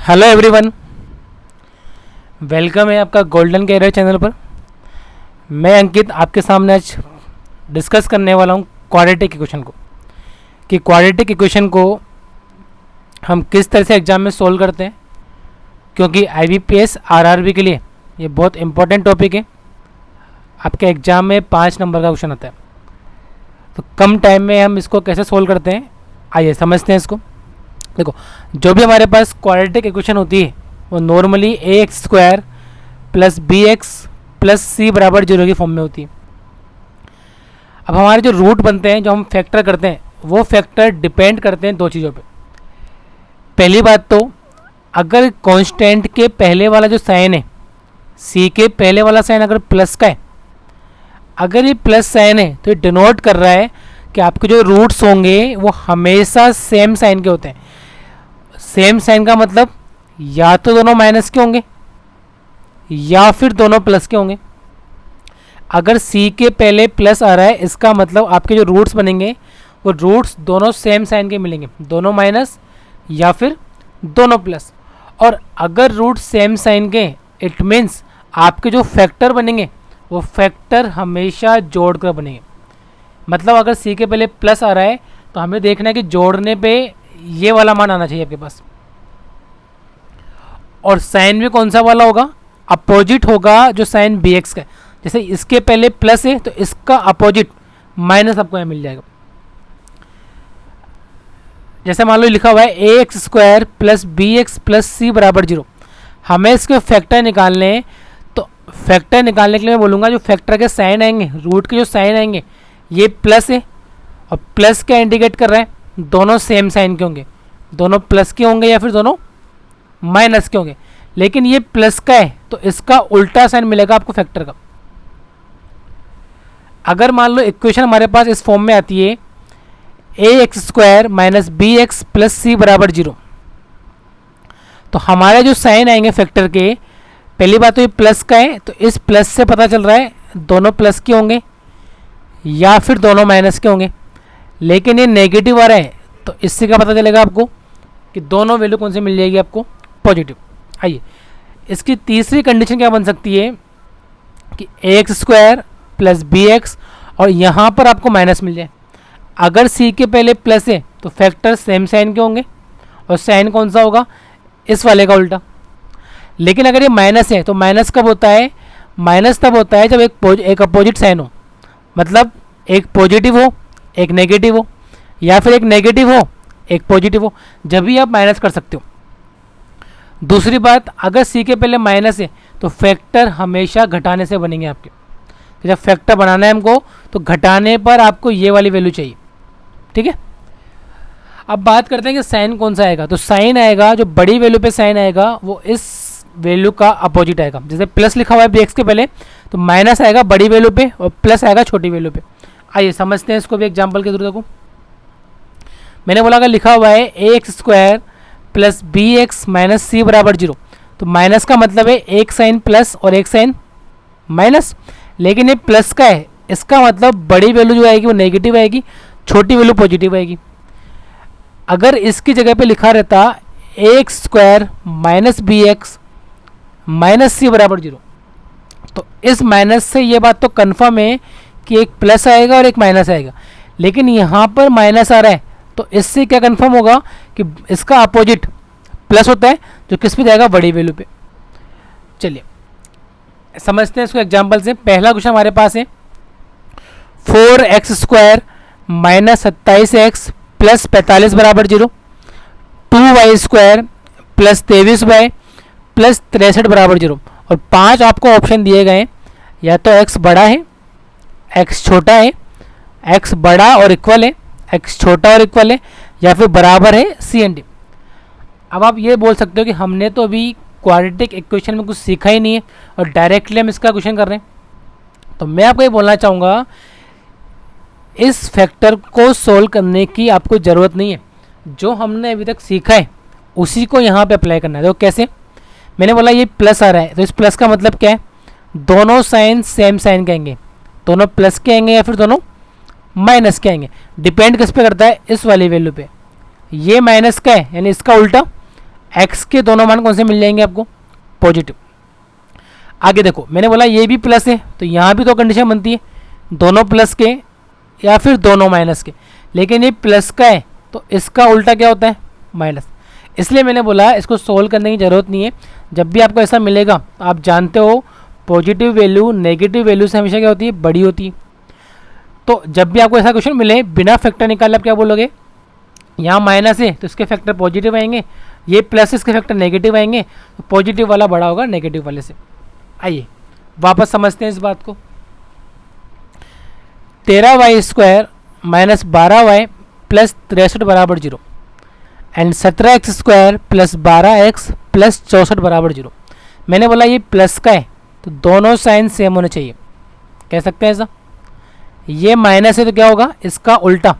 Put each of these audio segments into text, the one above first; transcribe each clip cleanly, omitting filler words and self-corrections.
Hello everyone, welcome है आपका golden career channel पर। मैं अंकित आपके सामने आज डिस्कस करने वाला हूँ क्वाड्रेटिक इक्वेशन को, कि क्वाड्रेटिक इक्वेशन को हम किस तरह से एग्ज़ाम में सोल्व करते हैं, क्योंकि IBPS RRB के लिए ये बहुत इंपॉर्टेंट टॉपिक है। आपके एग्ज़ाम में 5 नंबर का क्वेश्चन आता है, तो कम टाइम में हम इसको कैसे सोल्व करते हैं आइए समझते हैं इसको। देखो, जो भी हमारे पास क्वाड्रेटिक इक्वेशन होती है वो नॉर्मली ax² + bx + c = 0 की फॉर्म में होती है। अब हमारे जो रूट बनते हैं, जो हम फैक्टर करते हैं, वो फैक्टर डिपेंड करते हैं दो चीज़ों पे। पहली बात तो, अगर कांस्टेंट के पहले वाला जो साइन है, c के पहले वाला साइन अगर प्लस का है, अगर ये प्लस साइन है तो ये डिनोट कर रहा है कि आपके जो रूट्स होंगे वो हमेशा सेम साइन के होते हैं। सेम साइन का मतलब या तो दोनों माइनस के होंगे या फिर दोनों प्लस के होंगे। अगर c के पहले प्लस आ रहा है, इसका मतलब आपके जो रूट्स बनेंगे वो रूट्स दोनों सेम साइन के मिलेंगे, दोनों माइनस या फिर दोनों प्लस। और अगर रूट सेम साइन के, इट मीन्स आपके जो फैक्टर बनेंगे वो फैक्टर हमेशा जोड़कर बनेंगे। मतलब अगर c के पहले प्लस आ रहा है तो हमें देखना है कि जोड़ने पे ये वाला मान आना चाहिए आपके पास। और साइन में कौन सा वाला होगा? अपोजिट होगा जो साइन bx का है। जैसे इसके पहले प्लस है तो इसका अपोजिट माइनस आपको यहाँ मिल जाएगा। जैसे मान लो लिखा हुआ है ax² + bx + c = 0। हमें इसके फैक्टर निकालने हैं, तो फैक्टर निकालने के लिए मैं बोलूँगा जो फैक्टर के साइन आएंगे, रूट के जो साइन आएंगे, ये प्लस है और प्लस क्या इंडिकेट कर रहा है? दोनों सेम साइन के होंगे, दोनों प्लस के होंगे या फिर दोनों माइनस के होंगे। लेकिन ये प्लस का है तो इसका उल्टा साइन मिलेगा आपको फैक्टर का। अगर मान लो इक्वेशन हमारे पास इस फॉर्म में आती है ax² - bx + c = 0, तो हमारे जो साइन आएंगे फैक्टर के, पहली बात तो ये प्लस का है तो इस प्लस से पता चल रहा है दोनों प्लस के होंगे या फिर दोनों माइनस के होंगे। लेकिन ये नेगेटिव आ रहा है तो इससे क्या पता चलेगा आपको कि दोनों वैल्यू कौन सी मिल जाएगी आपको? पॉजिटिव। आइए, इसकी तीसरी कंडीशन क्या बन सकती है कि ax² + bx और यहाँ पर आपको माइनस मिल जाए। अगर c के पहले प्लस है तो फैक्टर सेम साइन के होंगे और साइन कौन सा होगा? इस वाले का उल्टा। लेकिन अगर ये माइनस है तो माइनस कब होता है? माइनस तब होता है जब एक अपोजिट साइन हो, मतलब एक पॉजिटिव हो एक नेगेटिव हो, या फिर एक नेगेटिव हो एक पॉजिटिव हो, जब भी आप माइनस कर सकते हो। दूसरी बात, अगर c के पहले माइनस है तो फैक्टर हमेशा घटाने से बनेंगे आपके। तो जब फैक्टर बनाना है हमको तो घटाने पर आपको ये वाली वैल्यू चाहिए, ठीक है। अब बात करते हैं कि साइन कौन सा आएगा। तो साइन आएगा, जो बड़ी वैल्यू पे साइन आएगा वो इस वैल्यू का अपोजिट आएगा। जैसे प्लस लिखा हुआ है bx के पहले तो माइनस आएगा बड़ी वैल्यू पे और प्लस आएगा छोटी वैल्यू पे। आइए समझते हैं इसको भी एग्जाम्पल के थ्रू। देखो, मैंने बोला अगर लिखा हुआ है ax² + bx - c = 0, तो माइनस का मतलब है एक साइन प्लस और एक साइन माइनस। लेकिन ये प्लस का है, इसका मतलब बड़ी वैल्यू जो आएगी वो नेगेटिव आएगी, छोटी वैल्यू पॉजिटिव आएगी। अगर इसकी जगह पे लिखा रहता ax² - bx - c = 0, तो इस माइनस से ये बात तो कन्फर्म है कि एक प्लस आएगा और एक माइनस आएगा। लेकिन यहाँ पर माइनस आ रहा है तो इससे क्या कंफर्म होगा कि इसका अपोजिट प्लस होता है, जो किस पे जाएगा? बड़ी वैल्यू पे। चलिए समझते हैं इसको एग्जांपल से। पहला क्वेश्चन हमारे पास है 4x² - 27x + 45 = 0, 2y² + 23y + 63 = 0। और 5 आपको ऑप्शन दिए गए हैं, या तो x बड़ा है, x छोटा है, x बड़ा और इक्वल है, x छोटा और इक्वल है, या फिर बराबर है c एंड d। अब आप ये बोल सकते हो कि हमने तो अभी क्वाड्रेटिक इक्वेशन में कुछ सीखा ही नहीं है और डायरेक्टली हम इसका क्वेश्चन कर रहे हैं। तो मैं आपको ये बोलना चाहूँगा, इस फैक्टर को सोल्व करने की आपको ज़रूरत नहीं है। जो हमने अभी तक सीखा है उसी को यहाँ पे अप्लाई करना है। देखो कैसे, मैंने बोला ये प्लस आ रहा है तो इस प्लस का मतलब क्या है? दोनों साइन सेम साइन के आएंगे, दोनों प्लस के आएंगे या फिर दोनों माइनस के आएंगे। डिपेंड किस पे करता है? इस वाली वैल्यू पे। ये माइनस का है यानी इसका उल्टा एक्स के दोनों मान कौन से मिल जाएंगे आपको, पॉजिटिव। आगे देखो मैंने बोला ये भी प्लस है, तो यहाँ भी तो कंडीशन बनती है दोनों प्लस के या फिर दोनों माइनस के, लेकिन ये प्लस का है तो इसका उल्टा क्या होता है, माइनस। इसलिए मैंने बोला इसको सोल्व करने की ज़रूरत नहीं है। जब भी आपको ऐसा मिलेगा तो आप जानते हो पॉजिटिव वैल्यू नेगेटिव वैल्यू से हमेशा क्या होती है, बड़ी होती है। तो जब भी आपको ऐसा क्वेश्चन मिले बिना फैक्टर निकाले आप क्या बोलोगे, यहाँ माइनस है तो इसके फैक्टर पॉजिटिव आएंगे, ये प्लस इसके फैक्टर नेगेटिव आएंगे, तो पॉजिटिव वाला बड़ा होगा नेगेटिव वाले से। आइए वापस समझते हैं इस बात को। 13y² माइनस 12y प्लस 63 बराबर 0 and 17x² plus 12x plus 64 बराबर 0। मैंने बोला ये प्लस का है तो दोनों साइन सेम होने चाहिए, कह सकते हैं ऐसा। ये माइनस है तो क्या होगा, इसका उल्टा।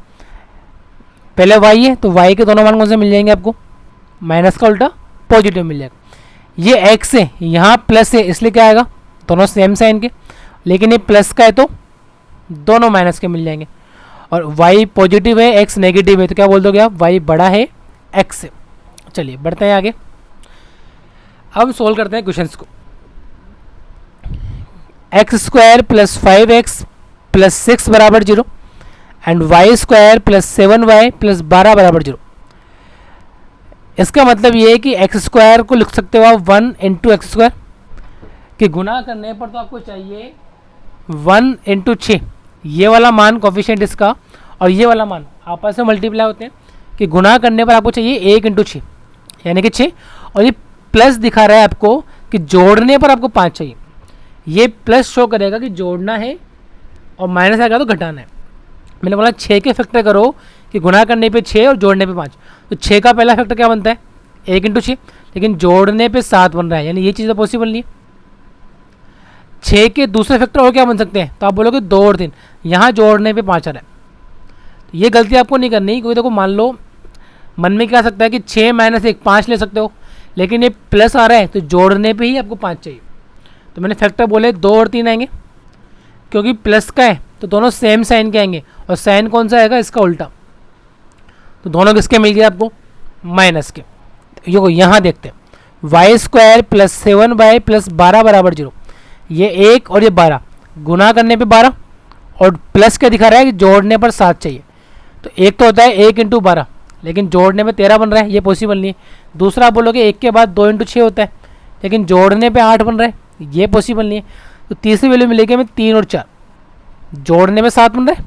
पहले y है तो y के दोनों मान कौन से मिल जाएंगे आपको, माइनस का उल्टा पॉजिटिव मिल जाएगा। ये x है यहाँ प्लस है इसलिए क्या आएगा, दोनों सेम साइन के, लेकिन ये प्लस का है तो दोनों माइनस के मिल जाएंगे। और y पॉजिटिव है x नेगेटिव है तो क्या बोल दोगे आप, y बड़ा है x से। चलिए बढ़ते हैं आगे, अब हम सोल्व करते हैं क्वेश्चंस को। x² प्लस 5x प्लस 6 बराबर 0 and y² plus 7y plus 12 बराबर 0। इसका मतलब ये है कि x² को लिख सकते हो आप 1 इंटू x², कि गुना करने पर तो आपको चाहिए 1 इंटू 6, ये वाला मान कोफिशिएंट इसका और ये वाला मान आपस में मल्टीप्लाई होते हैं, कि गुना करने पर आपको चाहिए 1 इंटू 6 यानी कि 6, और ये प्लस दिखा रहा है आपको कि जोड़ने पर आपको 5 चाहिए। ये प्लस शो करेगा कि जोड़ना है और माइनस आएगा तो घटाना है। मैंने बोला 6 के फैक्टर करो कि गुना करने पे 6 और जोड़ने पे 5, तो 6 का पहला फैक्टर क्या बनता है 1 इंटू 6, लेकिन जोड़ने पे 7 बन रहा है, यानी ये चीज़ तो पॉसिबल नहीं है। 6 के दूसरे फैक्टर और क्या बन सकते हैं, तो आप बोलोगे 2 और 3, यहाँ जोड़ने पे 5 आ रहा है। तो ये गलती आपको नहीं करनी, क्योंकि देखो मान लो मन में क्या आ सकता है कि 6 माइनस 1 5 ले सकते हो, लेकिन ये प्लस आ रहा है तो जोड़ने पे ही आपको 5 चाहिए। तो मैंने फैक्टर बोले 2 और 3 आएंगे, क्योंकि प्लस का है तो दोनों सेम साइन के आएंगे, और साइन कौन सा आएगा, इसका उल्टा। तो दोनों किसके मिल गए आपको, माइनस के। तो यहाँ देखते हैं y² प्लस 7y प्लस 12 बराबर 0, ये 1 और ये 12, गुना करने पे 12 और प्लस क्या दिखा रहा है कि जोड़ने पर 7 चाहिए। तो एक तो होता है 1 इंटू 12, लेकिन जोड़ने में 13 बन रहा है, ये पॉसिबल नहीं है। दूसरा बोलोगे 1 के बाद 2 इंटू 6 होता है, लेकिन जोड़ने पे 8 बन रहा है, ये पॉसिबल नहीं है। तो तीसरी वैल्यू मिलेगी हमें 3 और 4, जोड़ने में 7 बन रहा है।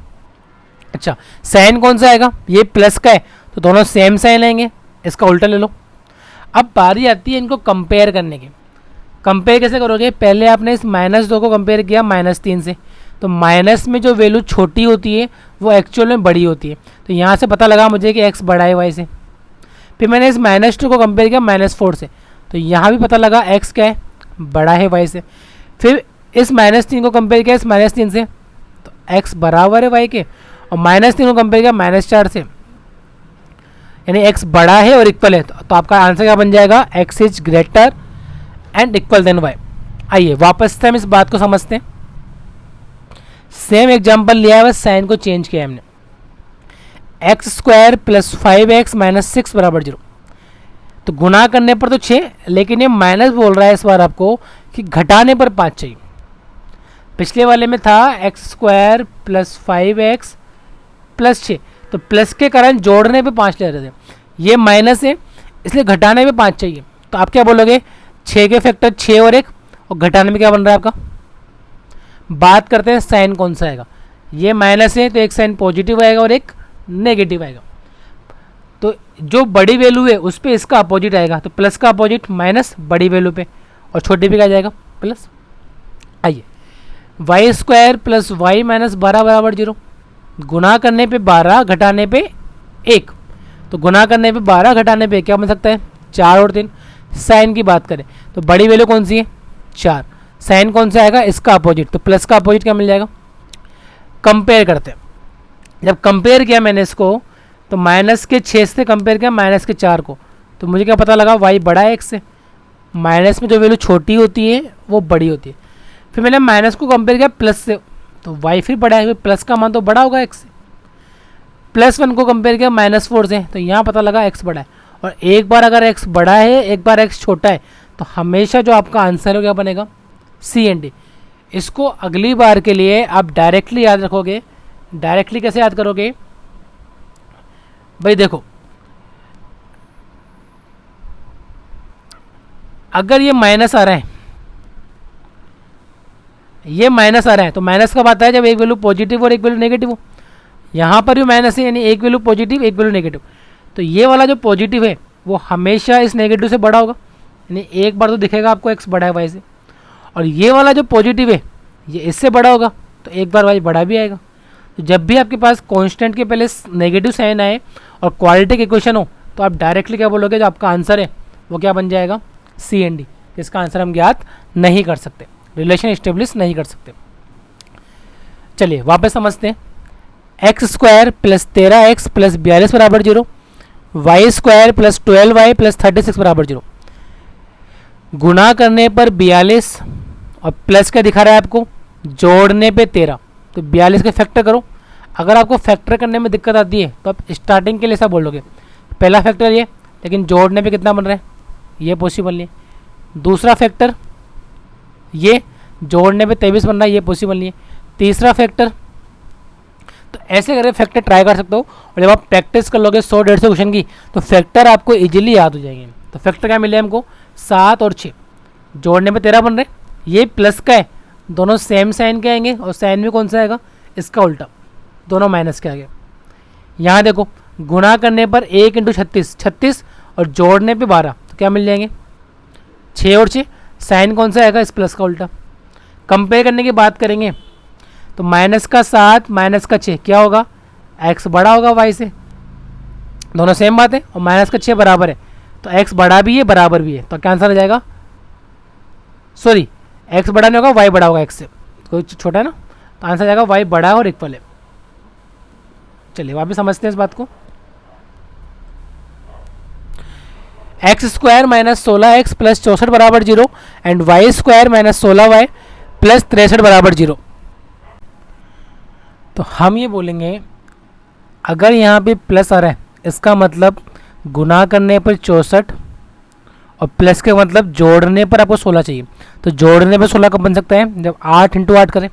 अच्छा साइन कौन सा आएगा, ये प्लस का है तो दोनों सेम साइन आएंगे, इसका उल्टा ले लो। अब बारी आती है इनको कंपेयर करने की। कंपेयर कैसे करोगे, पहले आपने इस -2 को कंपेयर किया -3 से, तो माइनस में जो वैल्यू छोटी होती है वो एक्चुअल में बड़ी होती है। तो यहाँ से पता लगा मुझे कि x बड़ा है y से। फिर मैंने इस -2 को कंपेयर किया -4 से, तो यहाँ भी पता लगा x क्या है, बड़ा है y से। फिर इस -3 को कंपेयर किया इस -3 से, तो x बराबर है y के, और -3 को कंपेयर किया -4 से, यानी x बड़ा है और इक्वल है। तो आपका आंसर क्या बन जाएगा, x is greater and equal then y। आइए वापस से हम इस बात को समझते हैं। सेम एग्जांपल लिया है, बस साइन को चेंज किया हमने। x² प्लस 5x माइनस 6 बराबर 0, तो गुना करने पर तो 6, लेकिन ये माइनस बोल रहा है इस बार आपको कि घटाने पर 5 चाहिए। पिछले वाले में था x² प्लस 5x प्लस 6, तो प्लस के कारण जोड़ने पे 5 ले रहे थे, ये माइनस है इसलिए घटाने पे 5 चाहिए। तो आप क्या बोलोगे, 6 के फैक्टर 6 और 1, और घटाने में क्या बन रहा है आपका। बात करते हैं साइन कौन सा आएगा, ये माइनस है तो एक साइन पॉजिटिव आएगा और एक नेगेटिव आएगा। तो जो बड़ी वैल्यू है उस पर इसका अपोजिट आएगा, तो प्लस का अपोजिट माइनस बड़ी वैल्यू पे, और छोटी पे क्या जाएगा प्लस। आइए y² प्लस y माइनस 12 बराबर 0, गुना करने पे 12 घटाने पे 1, तो गुना करने पे 12 घटाने पे क्या बन सकता है 4 और 3। साइन की बात करें तो बड़ी वैल्यू कौन सी है 4, साइन कौन सा आएगा इसका अपोजिट, तो प्लस का अपोजिट क्या मिल जाएगा। कंपेयर करते हैं, जब कंपेयर किया मैंने इसको तो माइनस के 6 से कंपेयर किया माइनस के 4 को, तो मुझे क्या पता लगा y बड़ा है x से। माइनस में जो वैल्यू छोटी होती है वो बड़ी होती है। फिर मैंने माइनस को कंपेयर किया प्लस से, तो y फिर बड़ा है, प्लस का मान तो बड़ा होगा x से। +1 को कंपेयर किया -4 से, तो यहाँ पता लगा x बड़ा है, और एक बार अगर x बड़ा है एक बार x छोटा है तो हमेशा जो आपका आंसर है क्या बनेगा, सी एंड डी। इसको अगली बार के लिए आप डायरेक्टली याद रखोगे। डायरेक्टली कैसे याद करोगे भाई, देखो अगर ये माइनस आ रहा है, ये माइनस आ रहा है तो माइनस कब आता है, जब एक वैल्यू पॉजिटिव और एक वैल्यू नेगेटिव हो। यहाँ पर भी माइनस है यानी एक वैल्यू पॉजिटिव एक वैल्यू नेगेटिव, तो ये वाला जो पॉजिटिव है वो हमेशा इस नेगेटिव से बड़ा होगा, यानी एक बार तो दिखेगा आपको x बड़ा है y से। और ये वाला जो पॉजिटिव है ये इससे बड़ा होगा तो एक बार y बड़ा भी आएगा। तो जब भी आपके पास कांस्टेंट के पहले नेगेटिव साइन आए और क्वाड्रेटिक इक्वेशन हो तो आप डायरेक्टली क्या बोलोगे, जो आपका आंसर है वो क्या बन जाएगा, सी एंड डी। इसका आंसर हम ज्ञात नहीं कर सकते, रिलेशन इस्टेब्लिश नहीं कर सकते। चलिए वापस समझते हैं। X square plus 13x plus 42 बराबर 0, Y square plus 12y plus 36 बराबर 0। गुणा करने पर 42 और प्लस क्या दिखा रहा है आपको, जोड़ने पे 13, तो 42 के फैक्टर करो। अगर आपको फैक्टर करने में दिक्कत आती है तो आप स्टार्टिंग के लिए ऐसा बोलोगे, पहला फैक्टर ये, लेकिन जोड़ने पे कितना बन रहा है, ये पॉसिबल नहीं है। दूसरा फैक्टर ये, जोड़ने पे 23 बन रहा है, ये पॉसिबल नहीं है। तीसरा फैक्टर, तो ऐसे करके फैक्टर ट्राई कर सकते हो। और जब आप प्रैक्टिस कर लोगे 100-150 क्वेश्चन की तो फैक्टर आपको इजीली याद हो जाएंगे। तो फैक्टर क्या मिले हमको, 7 और 6, जोड़ने पे 13 बन रहे, ये प्लस का है, दोनों सेम साइन के आएंगे और साइन में कौन सा आएगा, इसका उल्टा, दोनों माइनस के आगे। यहाँ देखो गुणा करने पर 1 × 36, 36 और जोड़ने पे 12, तो क्या मिल जाएंगे 6 और 6, साइन कौन सा आएगा, इस प्लस का उल्टा। कंपेयर करने की बात करेंगे तो माइनस का 7 माइनस का 6 क्या होगा, x बड़ा होगा y से, दोनों सेम बात है, और माइनस का 6 बराबर है तो x बड़ा भी है बराबर भी है, तो क्या आंसर आ जाएगा, सॉरी x बड़ा नहीं होगा y बड़ा होगा x से, कोई छोटा है ना, तो आंसर आ जाएगा y बड़ा है और इक्वल है। चलिए वापस समझते हैं इस बात को। X square minus 16x plus 64 बराबर 0 and y square minus 16y plus 63 बराबर 0। तो हम ये बोलेंगे अगर यहाँ पे प्लस आ रहा है इसका मतलब गुना करने पर 64 और प्लस के मतलब जोड़ने पर आपको 16 चाहिए। तो जोड़ने पर 16 कब बन सकता है, जब 8 × 8 करें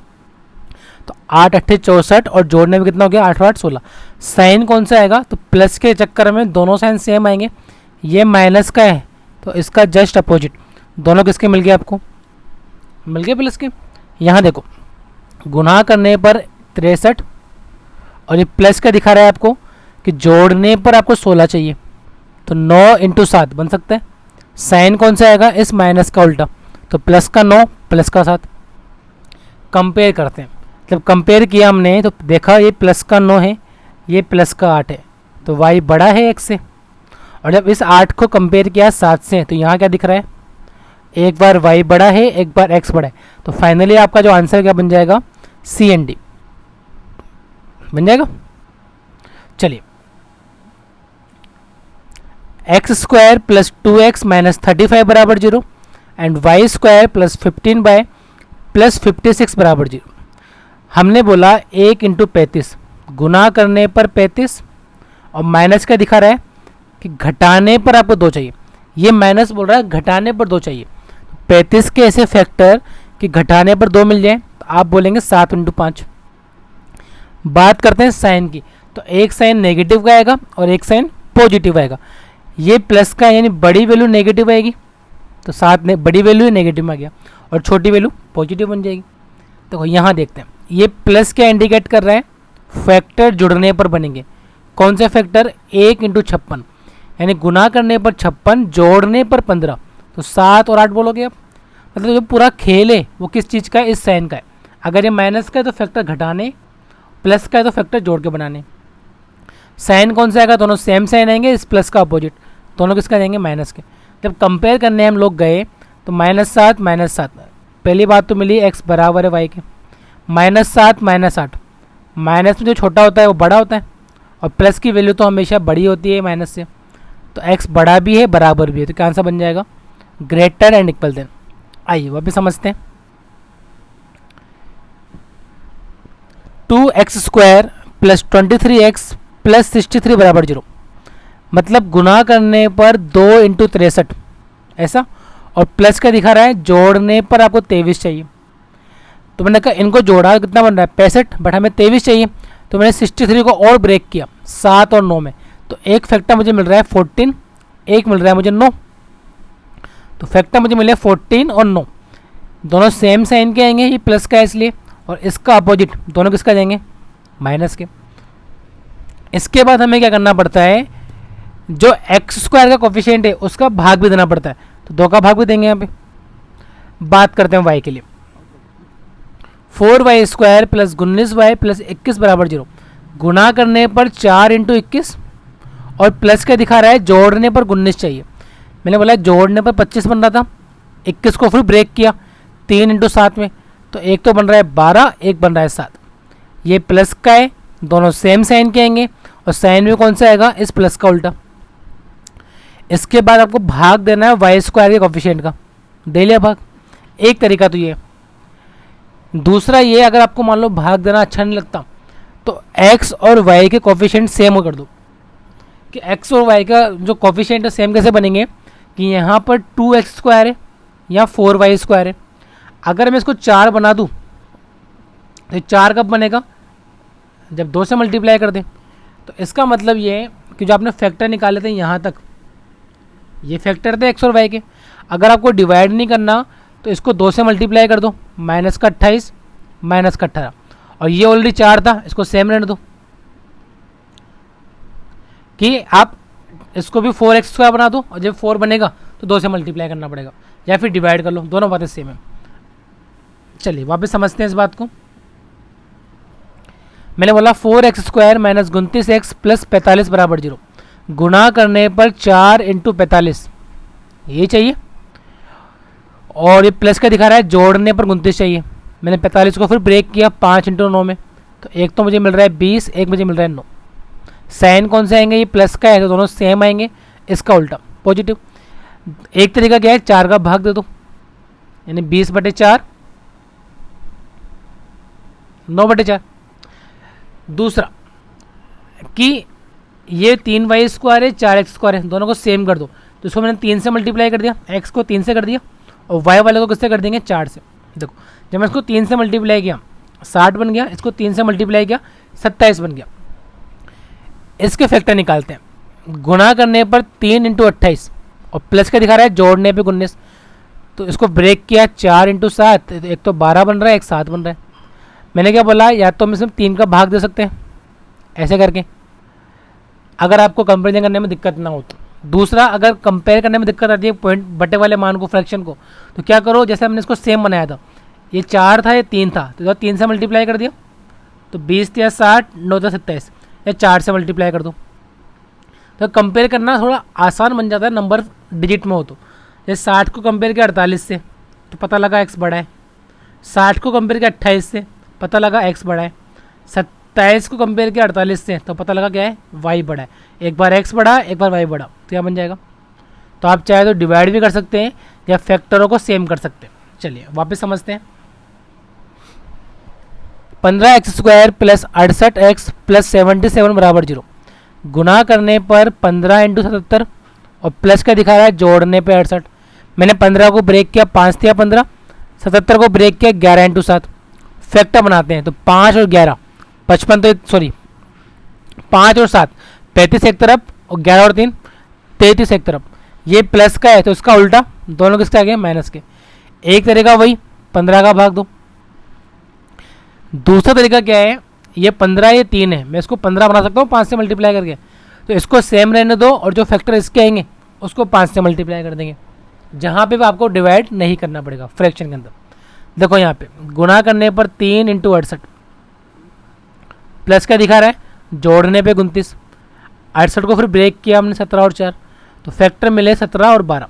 तो 8 × 8 = 64 और जोड़ने में कितना हो गया, 8 × 8 = 16। साइन कौन सा आएगा, तो प्लस के चक्कर में दोनों साइन सेम आएंगे, ये माइनस का है तो इसका जस्ट अपोजिट, दोनों किसके मिल गए, आपको मिल गए प्लस के। यहाँ देखो गुना करने पर 63 और ये प्लस का दिखा रहा है आपको कि जोड़ने पर आपको 16 चाहिए, तो 9 × 7 बन सकता है। साइन कौन सा आएगा, इस माइनस का उल्टा, तो प्लस का 9 प्लस का 7। कंपेयर करते हैं, जब कंपेयर किया हमने तो देखा ये प्लस का 9 है ये प्लस का 8 है, तो y बड़ा है x से। और जब इस 8 को कंपेयर किया 7 से तो यहाँ क्या दिख रहा है, एक बार y बड़ा है एक बार x बड़ा है, तो फाइनली आपका जो आंसर क्या बन जाएगा, सी एंड डी बन जाएगा। चलिए x square plus 2x minus 35 बराबर 0 and y square plus 15y plus 56 बराबर 0। हमने बोला 1 × 35, गुना करने पर 35 और माइनस का दिखा रहा है कि घटाने पर आपको 2 चाहिए, ये माइनस बोल रहा है घटाने पर 2 चाहिए। 35 के ऐसे फैक्टर कि घटाने पर 2 मिल जाए तो आप बोलेंगे 7 × 5। बात करते हैं साइन की, तो एक साइन नेगेटिव का आएगा और एक साइन पॉजिटिव आएगा। ये प्लस का यानी बड़ी वैल्यू नेगेटिव आएगी तो 7 ने बड़ी वैल्यू नेगेटिव में आ गया और छोटी वैल्यू पॉजिटिव बन जाएगी। तो यहाँ देखते हैं ये प्लस क्या इंडिकेट कर रहा है, फैक्टर जुड़ने पर बनेंगे। कौन से फैक्टर, 1 × 56 यानी गुना करने पर 56 जोड़ने पर 15, तो 7 और 8 बोलोगे आप। मतलब जो पूरा खेल है वो किस चीज़ का है, इस साइन का है। अगर ये माइनस का है तो फैक्टर घटाने, प्लस का है तो फैक्टर जोड़ के बनाने। साइन कौन सा आएगा, दोनों सेम साइन आएंगे, इस प्लस का अपोजिट, दोनों किसका जाएंगे, माइनस के। जब कंपेयर करने हम लोग गए तो -7 -7, पहली बात तो मिली x बराबर है y के, -7 -8, माइनस में जो छोटा होता है वो बड़ा होता है और प्लस की वैल्यू तो हमेशा बड़ी होती है माइनस से, तो x बड़ा भी है बराबर भी है, तो क्या आंसर बन जाएगा, ग्रेटर एंड इक्वल देन। आइए वह भी समझते हैं। 2x² प्लस 23x प्लस 63 बराबर 0। मतलब गुना करने पर 2 इंटू 63 ऐसा, और प्लस का दिखा रहा है जोड़ने पर आपको 23 चाहिए। तो मैंने कहा इनको जोड़ा कितना बन रहा है 65, बट हमें 23 चाहिए, तो मैंने 63 को और ब्रेक किया 7 और 9 में, तो एक फैक्टर मुझे मिल रहा है 14, एक मिल रहा है मुझे 9, तो फैक्टर मुझे मिले 14 और 9, दोनों सेम साइन के आएंगे, ये प्लस का है इसलिए, और इसका अपोजिट दोनों किसका जाएंगे माइनस के। इसके बाद हमें क्या करना पड़ता है, जो एक्स स्क्वायर का कोफिशिएंट है उसका भाग भी देना पड़ता है, तो 2 का भाग भी देंगे। यहाँ पे बात करते हैं y के लिए, 4y square plus 19y plus 21 बराबर 0, गुना करने पर 4 इंटू 21, और प्लस का दिखा रहा है जोड़ने पर 19 चाहिए। मैंने बोला जोड़ने पर 25 बन रहा था, 21 को फिर ब्रेक किया 3 इंटू 7 में, तो एक तो बन रहा है 12, एक बन रहा है 7, ये प्लस का है, दोनों सेम साइन के आएंगे, और साइन भी कौन सा आएगा इस प्लस का उल्टा। इसके बाद आपको भाग देना है वाई स्क्वायर के कोफिशिएंट का, दे लिया भाग, एक तरीका तो ये है। दूसरा ये, अगर आपको मान लो भाग देना अच्छा नहीं लगता तो x और y के कोफिशिएंट सेम कर दो, कि x और y का जो कोफिशिएंट है सेम कैसे बनेंगे, कि यहाँ पर 2x स्क्वायर है या 4y स्क्वायर है, अगर मैं इसको 4 बना दूँ तो 4 कब बनेगा जब 2 से मल्टीप्लाई कर दें। तो इसका मतलब ये है कि जो आपने फैक्टर निकाले थे यहाँ तक, ये फैक्टर थे x और y के, अगर आपको डिवाइड नहीं करना तो इसको 2 से मल्टीप्लाई कर दो, माइनस का 28 माइनस का 18, और ये ऑलरेडी 4 था, इसको सेम रहने दो, कि आप इसको भी 4x स्क्वायर बना दो, और जब 4 बनेगा तो 2 से मल्टीप्लाई करना पड़ेगा, या फिर डिवाइड कर लो, दोनों बातें सेम है। चलिए वापस समझते हैं इस बात को। मैंने बोला 4x square minus 29x plus 45 बराबर 0, गुना करने पर 4 इंटू 45 ये चाहिए, और ये प्लस का दिखा रहा है जोड़ने पर 29 चाहिए। मैंने 45 को फिर ब्रेक किया 5 इंटू 9 में, तो एक तो मुझे मिल रहा है 20, एक मुझे मिल रहा है 9, साइन कौन से आएंगे, ये प्लस का है तो दोनों सेम आएंगे, इसका उल्टा पॉजिटिव। एक तरीका क्या है 4 का भाग दे दो, यानी 20/4 9/4। दूसरा कि ये 3y स्क्वायर है 4x स्क्वायर है, दोनों को सेम कर दो, तो इसको मैंने 3 से मल्टीप्लाई कर दिया, x को 3 से कर दिया, और y वाले को किससे कर देंगे 4 से। देखो जब मैं इसको 3 से मल्टीप्लाई किया 60 बन गया, इसको 3 से मल्टीप्लाई किया 27 बन गया। इसके फैक्टर निकालते हैं, गुना करने पर 3 इंटू 28, और प्लस का दिखा रहा है जोड़ने पे 19, तो इसको ब्रेक किया 4 इंटू 7, एक तो 12 बन रहा है, एक 7 बन रहा है। मैंने क्या बोला, या तो हम इसमें 3 का भाग दे सकते हैं ऐसे करके, अगर आपको कंपेरिजन करने में दिक्कत ना हो तो। दूसरा, अगर कंपेयर करने में दिक्कत आती है पॉइंट बटे वाले मान को, फ्रैक्शन को, तो क्या करो, जैसे हमने इसको सेम बनाया था, ये 4 था ये 3 था, तो 3 से मल्टीप्लाई कर दिया, तो 20 या 60 9 या 27, या 4 से मल्टीप्लाई कर दो, तो कंपेयर करना थोड़ा आसान बन जाता है नंबर डिजिट में हो तो। जैसे 60 को कंपेयर किया 48 से तो पता लगा x बड़ा है, 60 को कंपेयर किया 28 से पता लगा x बड़ा है, 27 को कंपेयर किया 48 से तो पता लगा क्या है y बड़ा है। एक बार x बड़ा एक बार y बड़ा, तो क्या बन जाएगा। तो आप चाहे तो डिवाइड भी कर सकते हैं या फैक्टरों को सेम कर सकते हैं। चलिए वापस समझते हैं। 15x square plus 68x plus 77 बराबर 0, गुना करने पर 15 इंटू 77, और प्लस का दिखा रहा है जोड़ने पे 68। मैंने 15 को ब्रेक किया 5 या 15, 77 को ब्रेक किया 11 इंटू 7। फैक्टर बनाते हैं तो 5 और 11 55, तो सॉरी 5 और 7 35 एक तरफ, और 11 और 3 33 एक तरफ। ये प्लस का है तो इसका उल्टा, दोनों किसके आ गए माइनस के। एक तरीका वही 15 का भाग दो। दूसरा तरीका क्या है, ये 15 ये 3 है, मैं इसको 15 बना सकता हूँ 5 से मल्टीप्लाई करके, तो इसको सेम रहने दो, और जो फैक्टर इसके आएंगे उसको 5 से मल्टीप्लाई कर देंगे, जहाँ पे भी आपको डिवाइड नहीं करना पड़ेगा फ्रैक्शन के अंदर। देखो यहाँ पे गुना करने पर 3 इंटू 68, प्लस का दिखा रहा है जोड़ने पे 29, 68 को फिर ब्रेक किया हमने 17 और 4, तो फैक्टर मिले 17 और 12।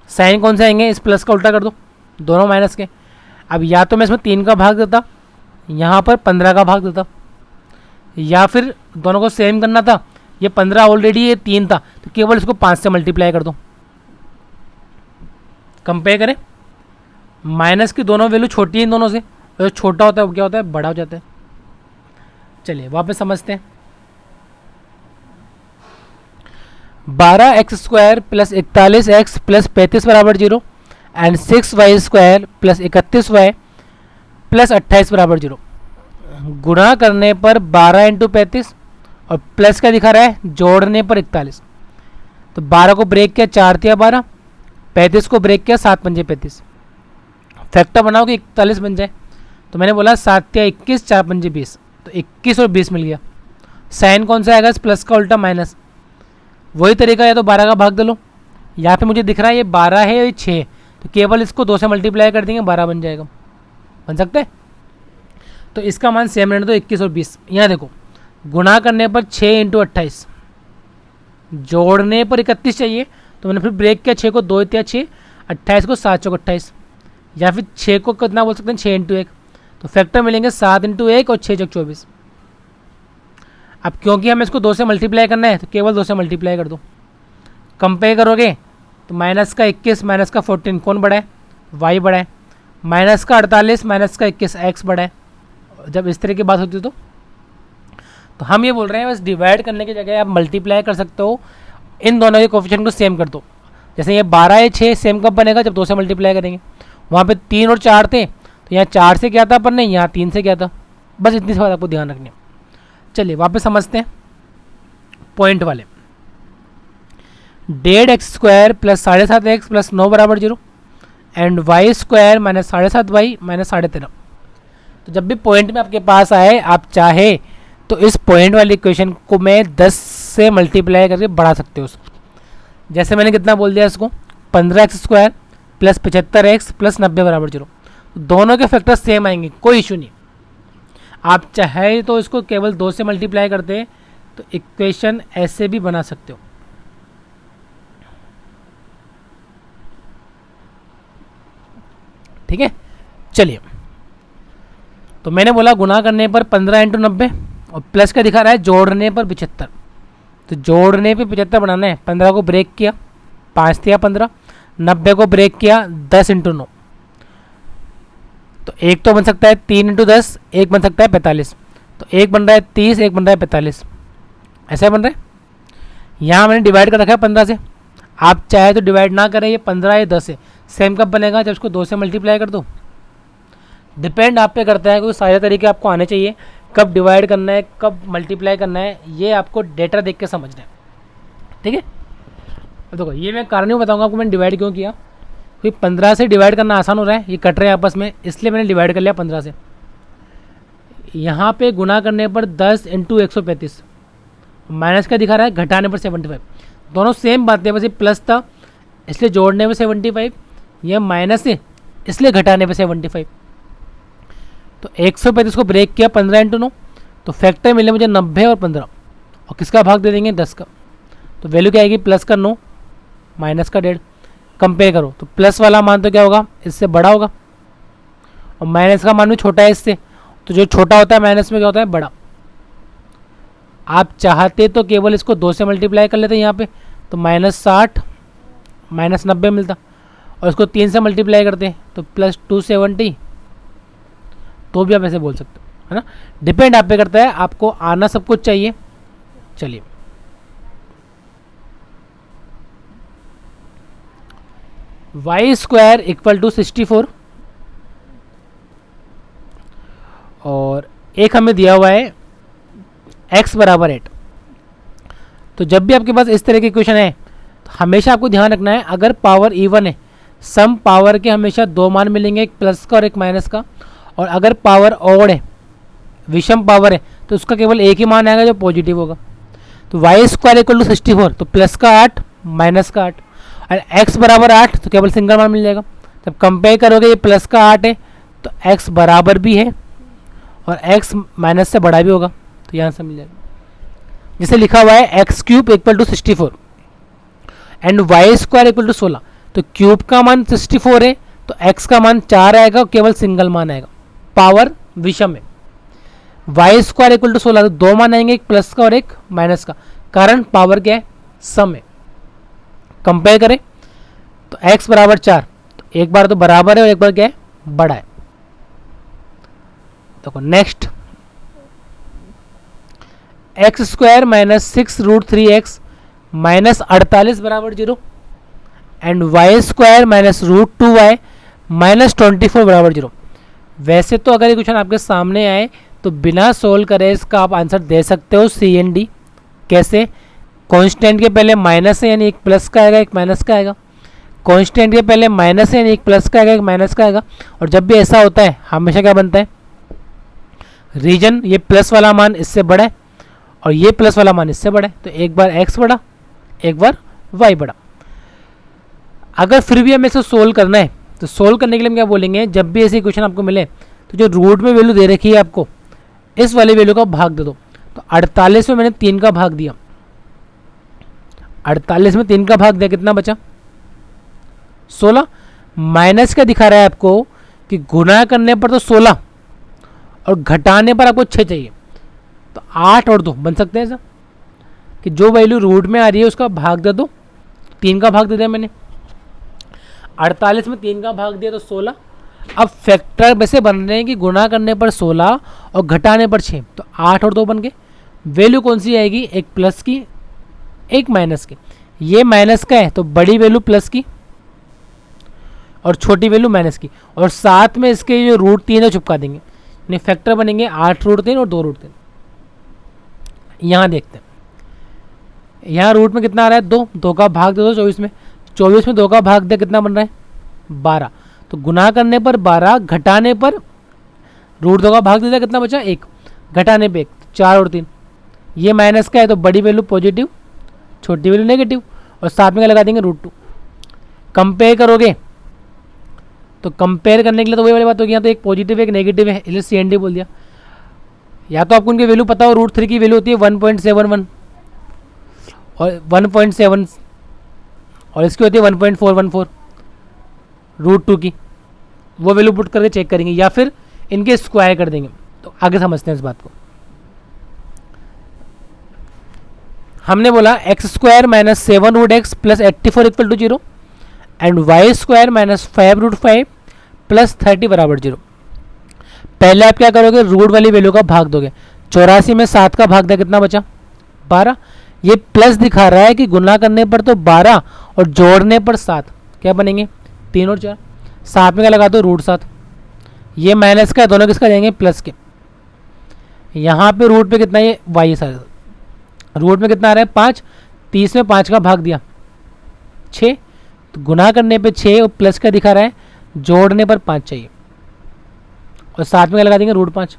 साइन कौन से आएंगे, इस प्लस का उल्टा कर दो, दोनों माइनस के। अब या तो मैं इसमें 3 का भाग देता, यहाँ पर 15 का भाग देता, या फिर दोनों को सेम करना था, ये 15 ऑलरेडी ये 3 था, तो केवल इसको 5 से मल्टीप्लाई कर दो। कंपेयर करें, माइनस की दोनों वैल्यू छोटी है इन दोनों से, तो छोटा होता है वो क्या होता है बड़ा हो जाता है। चलिए वापस समझते हैं। 12x² प्लस 41x प्लस 35 बराबर 0 and 6y² plus 31y plus 28 बराबर 0। गुणा करने पर 12 इंटू 35 और प्लस क्या दिखा रहा है, जोड़ने पर 41। तो 12 को ब्रेक किया 4 तिया 12, 35 को ब्रेक किया 7 पंजे 35। फैक्टर बनाओ कि 41 बन जाए, तो मैंने बोला 7 तिया 21, 4 पंजे 20, तो 21 और 20 मिल गया। साइन कौन सा आएगा, प्लस का उल्टा माइनस। वही तरीका, या तो 12 का भाग दे लो, यहाँ पे मुझे दिख रहा है ये 12 है ये 6 है, तो केवल इसको 2 से मल्टीप्लाई कर देंगे 12 बन जाएगा, बन सकता है। तो इसका मान सेम रहने दो 21 और 20। यहाँ देखो गुणा करने पर 6 इंटू 28, जोड़ने पर 31 चाहिए, तो मैंने फिर ब्रेक किया 6 को 2 तिया 6, 28 को 7 चौक 28, या फिर 6 को कितना बोल सकते हैं 6 इंटू 1, तो फैक्टर मिलेंगे 7 इंटू 1 और 6 चौक 24। अब क्योंकि हमें इसको 2 से मल्टीप्लाई करना है तो केवल 2 से मल्टीप्लाई कर दो। कंपेयर करोगे तो माइनस का 21 माइनस का 14 कौन बड़ा है, वाई बड़ा है, माइनस का 48 माइनस का 21 एक्स बड़ा है। जब इस तरह की बात होती है तो हम ये बोल रहे हैं बस डिवाइड करने की जगह आप मल्टीप्लाई कर सकते हो, इन दोनों के कोफिशिएंट को सेम कर दो। जैसे ये 12 है 6 सेम कब बनेगा, जब 2 से मल्टीप्लाई करेंगे। वहाँ पे 3 और 4 थे, तो यहाँ 4 से क्या था अपन ने, यहाँ 3 से क्या था। बस इतनी सी बात आपको ध्यान रखनी है। चलिए वापस समझते हैं पॉइंट वाले। 1.5x² प्लस 7.5x प्लस 9 बराबर 0 and y² minus 7.5y minus 13.5। तो जब भी पॉइंट में आपके पास आए, आप चाहे तो इस पॉइंट वाली इक्वेशन को मैं 10 से मल्टीप्लाई करके बढ़ा सकते हो उसको। जैसे मैंने कितना बोल दिया इसको, 15x² प्लस 75x प्लस 90 बराबर 0। दोनों के फैक्टर सेम आएंगे, कोई इशू नहीं। आप चाहे तो इसको केवल 2 से मल्टीप्लाई करते तो इक्वेशन ऐसे भी बना सकते हो। ठीक है, चलिए। तो मैंने बोला गुणा करने पर 15 इंटू 90 और प्लस का दिखा रहा है जोड़ने पर 75। तो जोड़ने पे 75 बनाना है। 15 को ब्रेक किया 5 तिया 15, 90 को ब्रेक किया 10 इंटू 9, तो एक तो बन सकता है 3 इंटू 10, एक बन सकता है 45। तो एक बन रहा है 30, एक बन रहा है 45, ऐसा बन रहा है। यहाँ मैंने डिवाइड कर रखा है 15 से। आप चाहे तो डिवाइड ना करें, ये 15 या 10 है। सेम कब बनेगा, जब इसको 2 से मल्टीप्लाई कर दो। डिपेंड आप पे करता है, क्योंकि सारे तरीके आपको आने चाहिए, कब डिवाइड करना है कब मल्टीप्लाई करना है, ये आपको डेटा देख के समझना है। ठीक है, अब देखो ये मैं कारण नहीं बताऊंगा आपको मैंने डिवाइड क्यों किया, क्योंकि 15 से डिवाइड करना आसान हो रहा है, ये कट रहे हैं आपस में, इसलिए मैंने डिवाइड कर लिया 15 से। यहाँ पे गुणा करने पर 10 इंटू 135, माइनस का दिखा रहा है घटाने पर 75। दोनों सेम बात है, बस ये प्लस था इसलिए जोड़ने पर 75, यह माइनस है इसलिए घटाने पर 75। तो 135 को ब्रेक किया 15 इंटू 9, तो फैक्टर मिले मुझे 90 और 15, और किसका भाग दे देंगे 10 का। तो वैल्यू क्या आएगी, प्लस का 9 माइनस का 1.5। कंपेयर करो तो प्लस वाला मान तो क्या होगा, इससे बड़ा होगा, और माइनस का मान भी छोटा है इससे, तो जो छोटा होता है माइनस में क्या होता है, बड़ा। आप चाहते तो केवल इसको 2 से मल्टीप्लाई कर लेते यहाँ पे, तो -60 माइनस 90 मिलता, और इसको 3 से मल्टीप्लाई करते तो प्लस 270, तो भी आप ऐसे बोल सकते हो, है ना। डिपेंड आप पे करता है, आपको आना सब कुछ चाहिए। चलिए y² इक्वल टू 64 और एक हमें दिया हुआ है x बराबर 8। तो जब भी आपके पास इस तरह की क्वेश्चन है तो हमेशा आपको ध्यान रखना है, अगर पावर इवन है, सम पावर के हमेशा 2 मान मिलेंगे, एक प्लस का और एक माइनस का। और अगर पावर ऑड है, विषम पावर है, तो उसका केवल एक ही मान आएगा जो पॉजिटिव होगा। तो y² इक्वल टू 64, तो प्लस का 8 माइनस का 8, और x बराबर 8, तो केवल सिंगल मान मिल जाएगा। जब कंपेयर करोगे ये प्लस का 8 है तो x बराबर भी है और x माइनस से बड़ा भी होगा, तो यहाँ से मिल जाएगा। जैसे लिखा हुआ है x³ equal to 64 and y² equal to 16, तो क्यूब का मान 64 है तो x का मान 4 आएगा, केवल सिंगल मान आएगा, पावर विषम है। y² इक्वल टू 16, तो 2 मान आएंगे, एक प्लस का और एक माइनस का, कारण पावर क्या है, सम है। कंपेयर करें तो x बराबर 4, तो एक बार तो बराबर है और एक बार क्या है, बड़ा है। देखो नेक्स्ट, x² माइनस 6√3x -48 बराबर 0 and y² minus √2y minus 24 बराबर 0। वैसे तो अगर ये क्वेश्चन आपके सामने आए तो बिना सोल्व करे इसका आप आंसर दे सकते हो सी एंड डी। कैसे? कांस्टेंट के पहले माइनस है यानी एक प्लस का आएगा एक माइनस का आएगा, कांस्टेंट के पहले माइनस है यानी एक प्लस का आएगा एक माइनस का आएगा। और जब भी ऐसा होता है हमेशा क्या बनता है, रीजन ये प्लस वाला मान इससे बड़ा है और ये प्लस वाला मान इससे बड़ा है, तो एक बार x बड़ा एक बार y बड़ा। अगर फिर भी हमें इसे सोल्व करना है तो सोल्व करने के लिए हम क्या बोलेंगे, जब भी ऐसे क्वेश्चन आपको मिले तो जो रूट में वैल्यू दे रखी है आपको इस वाली वैल्यू का भाग दे दो। तो 48 में मैंने 3 का भाग दिया, 48 में 3 का भाग दिया, कितना बचा 16। माइनस का दिखा रहा है आपको कि गुना करने पर तो 16 और घटाने पर आपको 6 चाहिए, तो 8 और 2 बन सकते हैं सर कि जो वैल्यू रूट में आ रही है उसका भाग दे दो। 3 का भाग दे दिया मैंने, 48 में 3 का भाग दिया तो 16। अब फैक्टर वैसे बन रहे हैं कि गुना करने पर 16 और घटाने पर 6, तो 8 और 2 बन गए। वैल्यू कौन सी आएगी, एक प्लस की एक माइनस की। ये माइनस का है तो बड़ी वैल्यू प्लस की और छोटी वैल्यू माइनस की, और साथ में इसके जो √3 है चिपका देंगे, यानी फैक्टर बनेंगे 8 √3 और 2 √3। यहाँ देखते हैं, यहाँ रूट में कितना आ रहा है 2 का भाग दे दो 24 में, 24 में 2 का भाग दे कितना बन रहा है 12। तो गुना करने पर 12, घटाने पर √2 का भाग दे दिया, कितना बचा 1, घटाने पे 1, 4 और 3। ये माइनस का है तो बड़ी वैल्यू पॉजिटिव छोटी वैल्यू नेगेटिव, और साथ में क्या लगा देंगे √2। कंपेयर करोगे तो कंपेयर करने के लिए तो वही वाली बात होगी, यहाँ तो एक पॉजिटिव है एक नेगेटिव है, इसलिए सी एंड डी बोल दिया। या तो आपको उनकी वैल्यू पता हो, √3 की वैल्यू होती है 1.71 और 1.7 और इसकी होती है 1.414 √2 की, वो वैल्यू पुट करके चेक करेंगे या फिर इनके स्क्वायर कर देंगे। तो आगे समझते हैं इस बात को। हमने बोला x² minus 7√x plus 84 equal to 0 and y² minus 5√5 plus 30 बराबर 0। पहले आप क्या करोगे, रूट वाली वैल्यू का भाग दोगे। 84 में 7 का भाग दिया, कितना बचा 12। ये प्लस दिखा रहा है कि गुना करने पर तो 12 और जोड़ने पर 7 क्या बनेंगे 3 और 4, साथ में क्या लगा दो √7। ये माइनस का है, दोनों किसका जाएंगे प्लस के। यहाँ पे रूट पे कितना है y सर, रूट में कितना आ रहा है 5, 30 में 5 का भाग दिया 6, तो गुना करने पे 6 और प्लस का दिखा रहा है, जोड़ने पर 5 चाहिए और साथ में क्या लगा देंगे √5।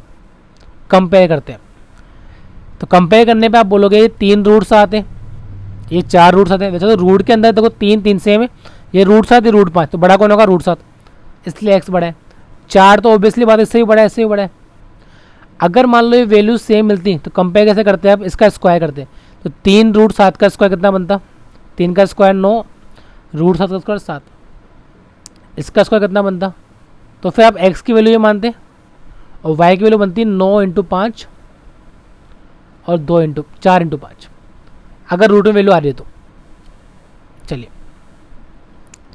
कंपेयर करते हैं तो कंपेयर करने पे आप बोलोगे ये 3 रूट्स आते हैं, ये 4 रूट्स आते हैं। वैसे तो रूट के अंदर देखो 3 सेम है, ये √7 ये √5, तो बड़ा कौन होगा √7, इसलिए x बड़ा है। 4 तो ऑब्वियसली बात इससे भी बड़ा है इससे भी बड़ा है। अगर मान लो ये वैल्यू सेम मिलती तो कंपेयर कैसे करते हैं आप, इसका स्क्वायर करते हैं। तो 3 √7 का स्क्वायर कितना बनता, 3 का स्क्वायर 9, √7 का स्क्वायर 7, इसका स्क्वायर कितना बनता। तो फिर आप x की वैल्यू ये मानते और y की वैल्यू बनती 9 × 5 और 4 × 5, अगर रूट में वैल्यू आ रही है तो। चलिए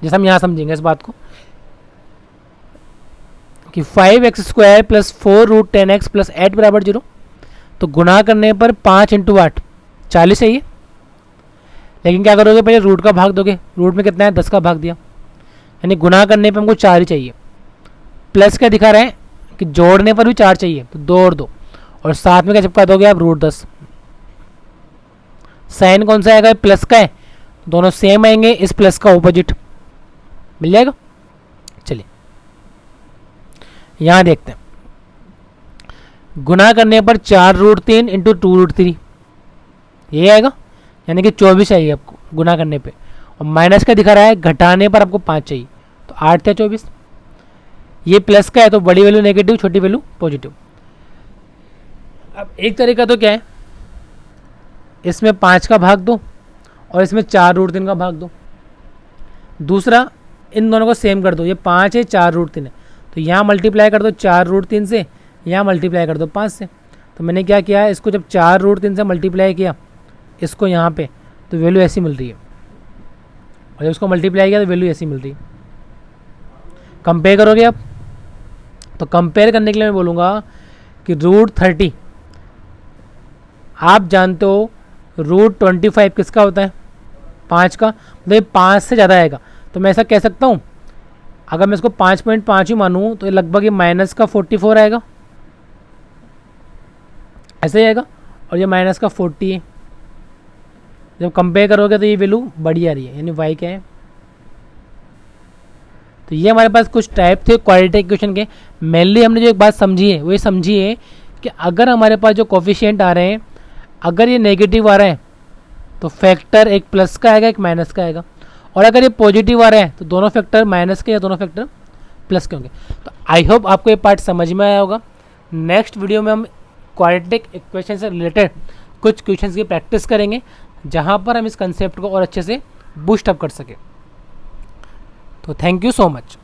जैसे हम यहाँ समझेंगे इस बात को कि 5x² प्लस 4√10x प्लस 8 बराबर 0। तो गुना करने पर 5 × 8 40 चाहिए, लेकिन क्या करोगे पहले रूट का भाग दोगे। रूट में कितना है 10 का भाग दिया, यानी गुना करने पर हमको 4 ही चाहिए। प्लस क्या दिखा रहे हैं कि जोड़ने पर भी 4 चाहिए, तो 2 और 2 और साथ में क्या चिपका दोगे आप √10। साइन कौन सा आएगा, प्लस का है, दोनों सेम आएंगे, इस प्लस का ऑपोजिट मिल जाएगा। चलिए यहां देखते हैं, गुना करने पर 4√3 × 2√3 ये आएगा, यानी कि 24 चाहिए आपको गुना करने पे, और माइनस का दिखा रहा है घटाने पर आपको 5 चाहिए, तो 8 × 24। ये प्लस का है तो बड़ी वैल्यू नेगेटिव छोटी वैल्यू पॉजिटिव। अब एक तरीका तो क्या है, इसमें 5 का भाग दो और इसमें 4√3 का भाग दो। दूसरा इन दोनों को सेम कर दो, ये 5 है 4√3 है, तो यहाँ मल्टीप्लाई कर दो 4√3 से, यहाँ मल्टीप्लाई कर दो 5 से। तो मैंने क्या किया, इसको जब 4√3 से मल्टीप्लाई किया इसको यहाँ पे, तो वैल्यू ऐसी मिल रही है, और जब इसको मल्टीप्लाई किया तो वैल्यू ऐसी मिल रही है। कंपेयर करोगे आप, तो कंपेयर करने के लिए मैं बोलूँगा कि √30 आप जानते हो, √25 किसका होता है 5 का मतलब ये 5 से ज़्यादा आएगा, तो मैं ऐसा कह सकता हूँ, अगर मैं इसको 5.5 ही मानूँ तो ये लगभग ये माइनस का 44 आएगा, ऐसे ही आएगा। और ये माइनस का 40 है, जब कंपेयर करोगे तो ये वैल्यू बड़ी आ रही है, यानी वाई क्या है। तो ये हमारे पास कुछ टाइप थे क्वाड्रेटिक इक्वेशन के। मेनली हमने जो एक बात समझी है वो ये समझी है कि अगर हमारे पास जो कोफिशिएंट आ रहे हैं, अगर ये नेगेटिव आ रहे हैं तो फैक्टर एक प्लस का आएगा एक माइनस का आएगा, और अगर ये पॉजिटिव आ रहे हैं तो दोनों फैक्टर माइनस के या दोनों फैक्टर प्लस के होंगे। तो आई होप आपको ये पार्ट समझ में आया होगा। नेक्स्ट वीडियो में हम क्वाड्रेटिक इक्वेशन से रिलेटेड कुछ क्वेश्चंस की प्रैक्टिस करेंगे, जहाँ पर हम इस कंसेप्ट को और अच्छे से बूस्ट अप कर सकें। तो थैंक यू सो मच।